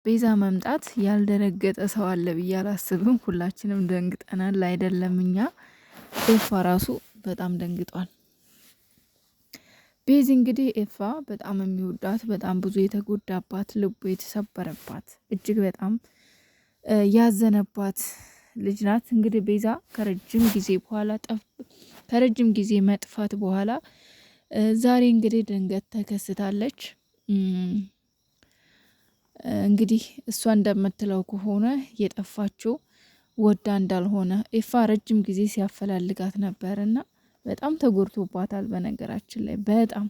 ቤዛ መምጣት ያልደነገጠ ሰው አለ ብዬ አላስብም። ሁላችንም ደንግጠናል አይደለም? እኛ ኤፋ ራሱ በጣም ደንግጧል። ቤዚ እንግዲህ ኤፋ በጣም የሚወዳት በጣም ብዙ የተጎዳባት ልቡ የተሰበረባት እጅግ በጣም ያዘነባት ልጅ ናት። እንግዲህ ቤዛ ከረጅም ጊዜ መጥፋት በኋላ ዛሬ እንግዲህ ድንገት ተከስታለች። እንግዲህ እሷ እንደምትለው ከሆነ የጠፋችው ወዳ እንዳልሆነ ኤፋ ረጅም ጊዜ ሲያፈላልጋት ነበር እና በጣም ተጎድቶባታል። በነገራችን ላይ በጣም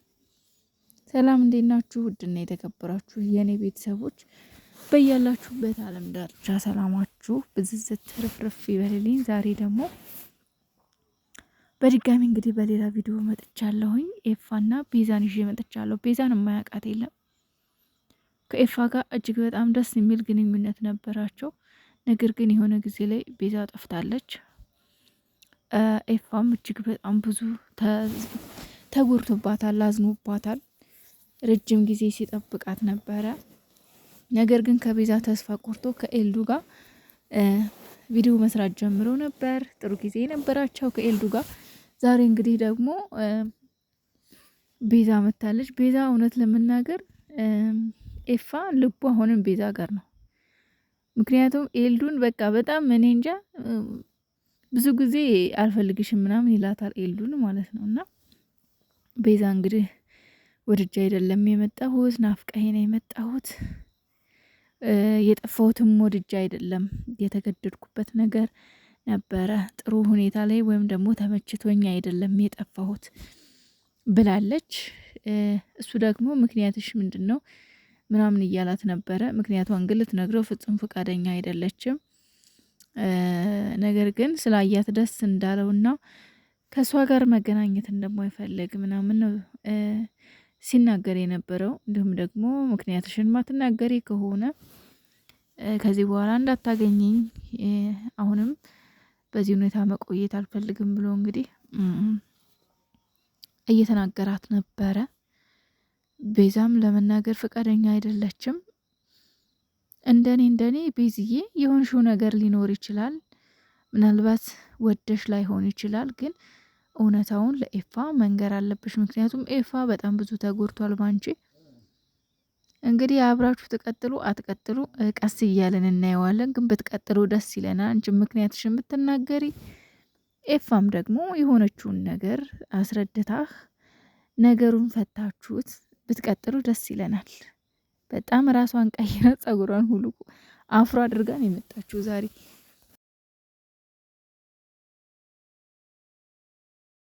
ሰላም፣ እንዴት ናችሁ? ውድና የተከበራችሁ የእኔ ቤተሰቦች በያላችሁበት ዓለም ዳርቻ ሰላማችሁ ብዝዝት ትርፍርፍ ይበልልኝ። ዛሬ ደግሞ በድጋሚ እንግዲህ በሌላ ቪዲዮ መጥቻለሁኝ። ኤፋና ቤዛን ይዤ መጥቻለሁ። ቤዛን የማያውቃት የለም። ከኤፋ ጋር እጅግ በጣም ደስ የሚል ግንኙነት ነበራቸው። ነገር ግን የሆነ ጊዜ ላይ ቤዛ ጠፍታለች። ኤፋም እጅግ በጣም ብዙ ተጎድቶባታል፣ አዝኖባታል። ረጅም ጊዜ ሲጠብቃት ነበረ። ነገር ግን ከቤዛ ተስፋ ቆርጦ ከኤልዱ ጋር ቪዲዮ መስራት ጀምሮ ነበር። ጥሩ ጊዜ ነበራቸው ከኤልዱ ጋር። ዛሬ እንግዲህ ደግሞ ቤዛ መታለች። ቤዛ እውነት ለመናገር ኤፋ ልቡ አሁንም ቤዛ ጋር ነው። ምክንያቱም ኤልዱን በቃ በጣም እኔ እንጃ ብዙ ጊዜ አልፈልግሽም ምናምን ይላታል ኤልዱን ማለት ነው። እና ቤዛ እንግዲህ ወድጄ አይደለም የመጣሁት፣ ናፍቀሄ ነው የመጣሁት፣ የጠፋሁትም ወድጄ አይደለም የተገደድኩበት ነገር ነበረ፣ ጥሩ ሁኔታ ላይ ወይም ደግሞ ተመችቶኝ አይደለም የጠፋሁት ብላለች። እሱ ደግሞ ምክንያትሽ ምንድን ነው ምናምን እያላት ነበረ። ምክንያቷን ግን ልትነግረው ፍጹም ፈቃደኛ አይደለችም። ነገር ግን ስላያት ደስ እንዳለውና ከእሷ ጋር መገናኘት እንደማይፈልግ ምናምን ነው ሲናገር የነበረው። እንዲሁም ደግሞ ምክንያትሽን ማትናገሪ ከሆነ ከዚህ በኋላ እንዳታገኘኝ፣ አሁንም በዚህ ሁኔታ መቆየት አልፈልግም ብሎ እንግዲህ እየተናገራት ነበረ። ቤዛም ለመናገር ፈቃደኛ አይደለችም። እንደኔ ቤዝዬ የሆንሽው ነገር ሊኖር ይችላል፣ ምናልባት ወደሽ ላይሆን ይችላል፣ ግን እውነታውን ለኤፋ መንገር አለብሽ። ምክንያቱም ኤፋ በጣም ብዙ ተጎድቷል ባንቺ። እንግዲህ አብራችሁ ትቀጥሉ አትቀጥሉ ቀስ እያለን እናየዋለን፣ ግን ብትቀጥሉ ደስ ይለናል። አንቺ ምክንያትሽን ብትናገሪ ኤፋም ደግሞ የሆነችውን ነገር አስረድታህ ነገሩን ፈታችሁት ብትቀጥሉ ደስ ይለናል። በጣም ራሷን ቀይራ ጸጉሯን ሁሉ አፍሮ አድርጋን የመጣችው ዛሬ